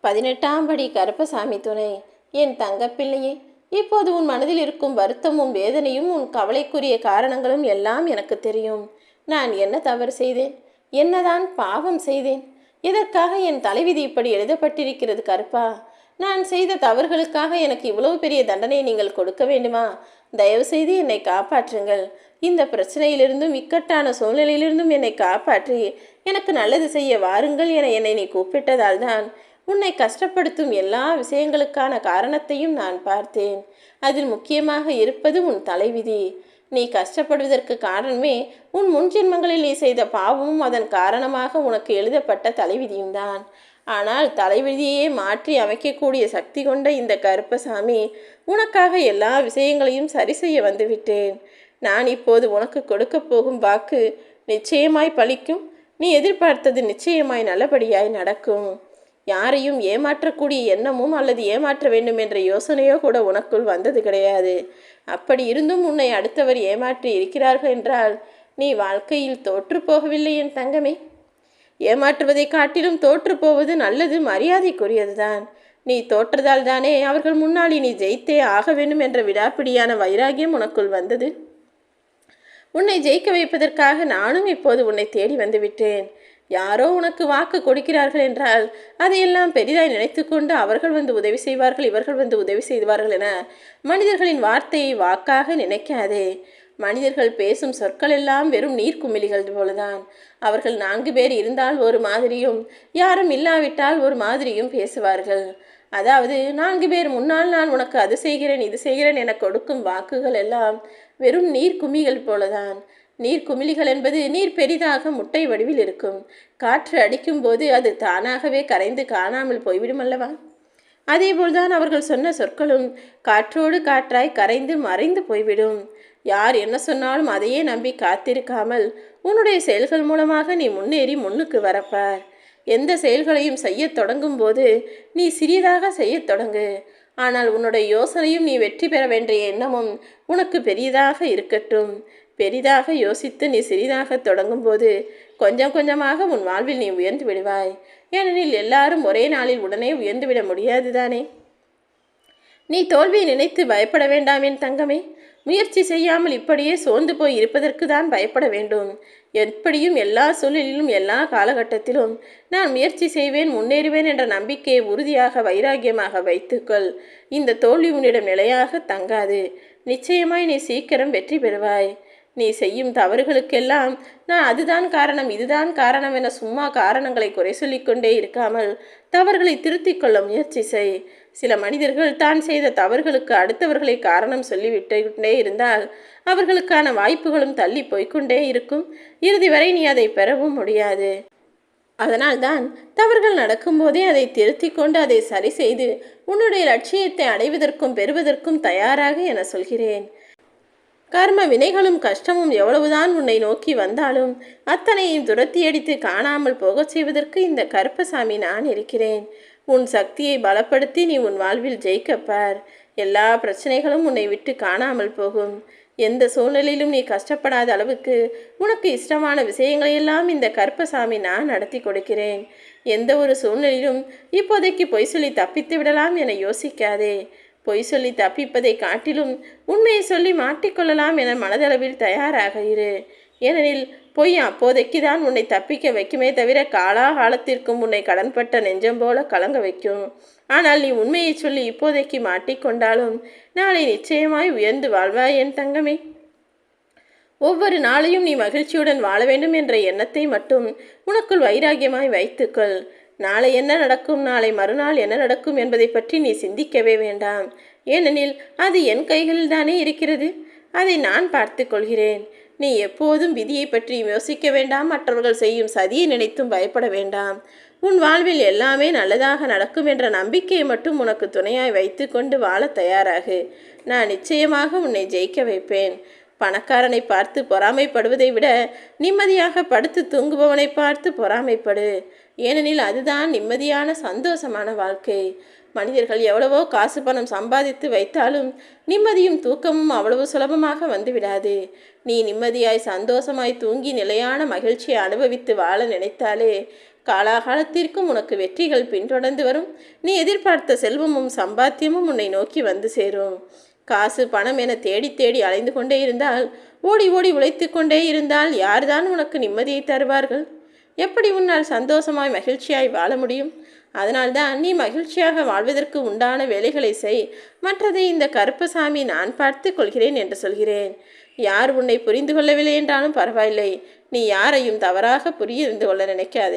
18ஆம் படி கருப்பசாமி துணை. என் தங்கப்பிள்ளையே, இப்போது உன் மனதில் இருக்கும் வருத்தமும் வேதனையும் உன் கவலைக்குரிய காரணங்களும் எல்லாம் எனக்கு தெரியும். நான் என்ன தவறு செய்தேன்? என்னதான் பாவம் செய்தேன்? எதற்காக என் தலைவிதி இப்படி எழுதப்பட்டிருக்கிறது கருப்பா? நான் செய்த தவறுகளுக்காக எனக்கு இவ்வளவு பெரிய தண்டனையை நீங்கள் கொடுக்க வேண்டுமா? தயவு செய்து என்னை காப்பாற்றுங்கள். இந்த பிரச்சனையிலிருந்தும் இக்கட்டான சூழ்நிலையிலிருந்தும் என்னை காப்பாற்றி எனக்கு நல்லது செய்ய வாருங்கள் என என்னை நீ கூப்பிட்டதால் தான் உன்னை கஷ்டப்படுத்தும் எல்லா விஷயங்களுக்கான காரணத்தையும் நான் பார்த்தேன். அதில் முக்கியமாக இருப்பது உன் தலைவிதி. நீ கஷ்டப்படுவதற்கு காரணமே உன் முன்ஜென்மங்களில் நீ செய்த பாவமும் அதன் காரணமாக உனக்கு எழுதப்பட்ட தலைவிதியும் தான். ஆனால் தலைவிதியே மாற்றி அமைக்கக்கூடிய சக்தி கொண்ட இந்த கருப்பசாமி உனக்காக எல்லா விஷயங்களையும் சரி செய்ய வந்துவிட்டேன். நான் இப்போது உனக்கு கொடுக்க போகும் வாக்கு நிச்சயமாய் பலிக்கும். நீ எதிர்பார்த்தது நிச்சயமாய் நல்லபடியாய் நடக்கும். யாரையும் ஏமாற்றக்கூடிய எண்ணமும் அல்லது ஏமாற்ற வேண்டும் என்ற யோசனையோ கூட உனக்குள் வந்தது கிடையாது. அப்படி இருந்தும் உன்னை அடுத்தவர் ஏமாற்றி இருக்கிறார்கள் என்றால் நீ வாழ்க்கையில் தோற்று போகவில்லை என் தங்கமே. ஏமாற்றுவதை காட்டிலும் தோற்று போவது நல்லது, மரியாதைக்குரியதுதான். நீ தோற்றதால் தானே அவர்கள் முன்னாடி நீ ஜெயித்தே ஆக வேண்டும் என்ற விடாப்பிடியான வைராகியம் உனக்குள் வந்தது. உன்னை ஜெயிக்க வைப்பதற்காக நானும் இப்போது உன்னை தேடி வந்து விட்டேன். யாரோ உனக்கு வாக்கு கொடுக்கிறார்கள் என்றால் அதையெல்லாம் பெரிதாய் நினைத்து கொண்டு அவர்கள் வந்து உதவி செய்வார்கள், இவர்கள் வந்து உதவி செய்வார்கள் என மனிதர்களின் வார்த்தையை வாக்காக நினைக்காதே. மனிதர்கள் பேசும் சொற்கள் எல்லாம் வெறும் நீர்க்குமிழிகள் போலதான். அவர்கள் 4 பேர் இருந்தால் ஒரு மாதிரியும், யாரும் இல்லாவிட்டால் ஒரு மாதிரியும் பேசுவார்கள். அதாவது 4 பேர் முன்னால் நான் உனக்கு அது செய்கிறேன் இது செய்கிறேன் என கொடுக்கும் வாக்குகள் எல்லாம் வெறும் நீர்க்குமிழிகள் போலதான். நீர்க்குமிழிகள் என்பது நீர் பெரிதாக முட்டை வடிவில் இருக்கும். காற்று அடிக்கும் போது அது தானாகவே கரைந்து காணாமல் போய்விடும் அல்லவா? அதேபோல்தான் அவர்கள் சொன்ன சொற்களும் காற்றோடு காற்றாய் கரைந்து மறைந்து போய்விடும். யார் என்ன சொன்னாலும் அதையே நம்பி காத்திருக்காமல் உன்னுடைய செயல்கள் மூலமாக நீ முன்னேறி முன்னுக்கு வரப்பார். எந்த செயல்களையும் செய்ய தொடங்கும் போது நீ சிறியதாக செய்ய தொடங்கு. ஆனால் உன்னுடைய யோசனையும் நீ வெற்றி பெற வேண்டிய எண்ணமும் உனக்கு பெரியதாக இருக்கட்டும். பெரிதாக யோசித்து நீ சிறிதாக தொடங்கும் போது கொஞ்சம் கொஞ்சமாக உன் வாழ்வில் நீ உயர்ந்து விடுவாய். ஏனெனில் எல்லாரும் ஒரே நாளில் உடனே உயர்ந்து விட முடியாதுதானே. நீ தோல்வியை நினைத்து பயப்பட வேண்டாம் என் தங்கமே. முயற்சி செய்யாமல் இப்படியே சோர்ந்து போய் இருப்பதற்கு தான் பயப்பட வேண்டும். எப்படியும் எல்லா சூழலிலும் எல்லா காலகட்டத்திலும் நான் முயற்சி செய்வேன், முன்னேறுவேன் என்ற நம்பிக்கையை உறுதியாக வைராகியமாக வைத்துக்கொள். இந்த தோல்வி உன்னிடம் நிலையாக தங்காது. நிச்சயமாய் நீ சீக்கிரம் வெற்றி பெறுவாய். நீ செய்யும் தவறுகளுக்கெல்லாம் நான் அதுதான் காரணம் இதுதான் காரணம் என சும்மா காரணங்களை குறை சொல்லிக்கொண்டே இருக்காமல் தவறுகளை திருத்திக் கொள்ள முயற்சி செய். சில மனிதர்கள் தான் செய்த தவறுகளுக்கு அடுத்தவர்களை காரணம் சொல்லிவிட்டே இருந்தால் அவர்களுக்கான வாய்ப்புகளும் தள்ளி போய்கொண்டே இருக்கும். இறுதி வரை நீ அதை பெறவும் முடியாது. அதனால்தான் தவறுகள் நடக்கும்போதே அதை திருத்தி கொண்டு அதை சரி செய்து உன்னுடைய லட்சியத்தை அடைவதற்கும் பெறுவதற்கும் தயாராக என சொல்கிறேன். கர்ம வினைகளும் கஷ்டமும் எவ்வளவுதான் உன்னை நோக்கி வந்தாலும் அத்தனையும் துரத்தியடித்து காணாமல் போகச் செய்வதற்கு இந்த கருப்பசாமி நான் இருக்கிறேன். உன் சக்தியை பலப்படுத்தி நீ உன் வாழ்வில் ஜெயிக்கப்பார். எல்லா பிரச்சனைகளும் உன்னை விட்டு காணாமல் போகும். எந்த சூழ்நிலையிலும் நீ கஷ்டப்படாத அளவுக்கு உனக்கு இஷ்டமான விஷயங்களையெல்லாம் இந்த கருப்பசாமி நான் நடத்தி கொடுக்கிறேன். எந்த ஒரு சூழ்நிலையிலும் இப்போதைக்கு பொய் சொல்லி தப்பித்து விடலாம் என யோசிக்காதே. பொய் சொல்லி தப்பிப்பதை காட்டிலும் உண்மையை சொல்லி மாட்டிக்கொள்ளலாம் என மனதளவில் தயாராக இரு. ஏனெனில் பொய் அப்போதைக்கு தான் உன்னை தப்பிக்க வைக்குமே தவிர காலாகாலத்திற்கும் உன்னை கடன்பட்ட நெஞ்சம் போல கலங்க வைக்கும். ஆனால் நீ உண்மையை சொல்லி இப்போதைக்கு மாட்டிக்கொண்டாலும் நாளை நிச்சயமாய் உயர்ந்து வாழ்வாய் என் தங்கமே. ஒவ்வொரு நாளையும் நீ மகிழ்ச்சியுடன் வாழ வேண்டும் என்ற எண்ணத்தை மட்டும் உனக்குள் வைராகியமாய் வைத்துக்கொள். நாளை என்ன நடக்கும், நாளை மறுநாள் என்ன நடக்கும் என்பதை பற்றி நீ சிந்திக்கவே வேண்டாம். ஏனெனில் அது என் கைகளில் தானே இருக்கிறது. அதை நான் பார்த்து கொள்கிறேன். நீ எப்போதும் விதியை பற்றி யோசிக்க வேண்டாம். மற்றவர்கள் செய்யும் சதியை நினைத்தும் பயப்பட வேண்டாம். உன் வாழ்வில் எல்லாமே நல்லதாக நடக்கும் என்ற நம்பிக்கையை மட்டும் உனக்கு துணையாய் வைத்து கொண்டு வாழ தயாராகு. நான் நிச்சயமாக உன்னை ஜெயிக்க வைப்பேன். பணக்காரனை பார்த்து பொறாமைப்படுவதை விட நிம்மதியாக படுத்து தூங்குபவனை பார்த்து பொறாமைப்படு. ஏனெனில் அதுதான் நிம்மதியான சந்தோஷமான வாழ்க்கை. மனிதர்கள் எவ்வளவோ காசு பணம் சம்பாதித்து வைத்தாலும் நிம்மதியும் தூக்கமும் அவ்வளவு சுலபமாக வந்துவிடாது. நீ நிம்மதியாய் சந்தோஷமாய் தூங்கி நிலையான மகிழ்ச்சியை அனுபவித்து வாழ நினைத்தாலே காலாகாலத்திற்கும் உனக்கு வெற்றிகள் பின்தொடர்ந்து வரும். நீ எதிர்பார்த்த செல்வமும் சம்பாத்தியமும் உன்னை நோக்கி வந்து சேரும். காசு பணம் என தேடி தேடி அலைந்து கொண்டே இருந்தால், ஓடி ஓடி உழைத்து கொண்டே இருந்தால் யார்தான் உனக்கு நிம்மதியை தருவார்கள்? எப்படி உன்னால் சந்தோஷமாய் மகிழ்ச்சியாய் வாழ முடியும்? அதனால்தான் நீ மகிழ்ச்சியாக வாழ்வதற்கு உண்டான வேலைகளை செய். மற்றதை இந்த கருப்பசாமி நான் பார்த்து கொள்கிறேன் என்று சொல்கிறேன். யார் உன்னை புரிந்து கொள்ளவில்லை என்றாலும் பரவாயில்லை. நீ யாரையும் தவறாக புரிந்து கொள்ள நினைக்காதே.